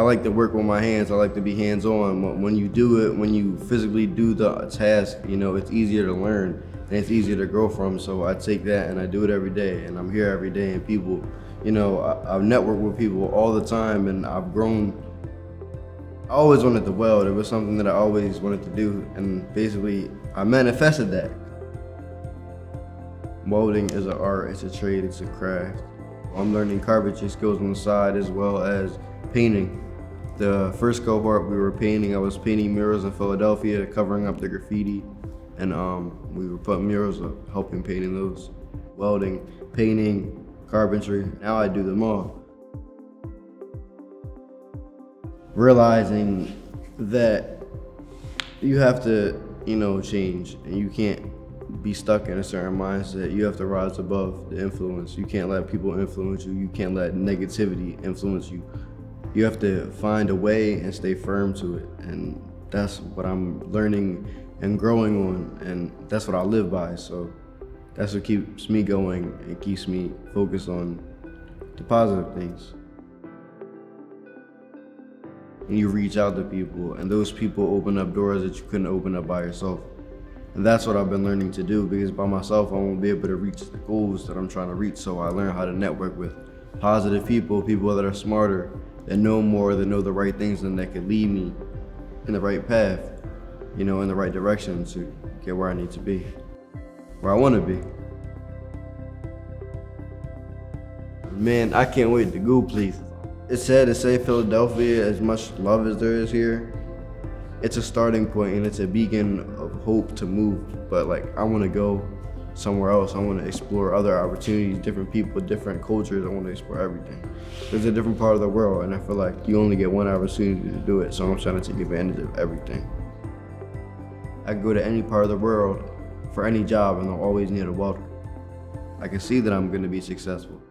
I like to work with my hands. I like to be hands-on. When you do it, when you physically do the task, you know, it's easier to learn and it's easier to grow from. So I take that and I do it every day, and I'm here every day, and people, you know, I've networked with people all the time, and I've grown. I always wanted to weld. It was something that I always wanted to do, and basically I manifested that. Welding is an art, it's a trade, it's a craft. I'm learning carpentry skills on the side as well as painting. The first cohort we were painting, I was painting murals in Philadelphia, covering up the graffiti, and we were putting murals up, helping painting those. Welding, painting, carpentry, now I do them all. Realizing that you have to, you know, change, and you can't be stuck in a certain mindset. You have to rise above the influence. You can't let people influence you. You can't let negativity influence you. You have to find a way and stay firm to it. And that's what I'm learning and growing on, and that's what I live by. So that's what keeps me going and keeps me focused on the positive things. And you reach out to people, and those people open up doors that you couldn't open up by yourself. And that's what I've been learning to do, because by myself, I won't be able to reach the goals that I'm trying to reach. So I learn how to network with positive people, people that are smarter, that know more, that know the right things, and that could lead me in the right path, you know, in the right direction to get where I need to be, where I want to be. Man, I can't wait to go places. It's sad to say Philadelphia, as much love as there is here, it's a starting point and it's a beacon of hope to move. But like, I want to go somewhere else. I want to explore other opportunities, different people, different cultures. I want to explore everything. There's a different part of the world, and I feel like you only get one opportunity to do it, so I'm trying to take advantage of everything. I can go to any part of the world for any job, and I'll always need a welder. I can see that I'm going to be successful.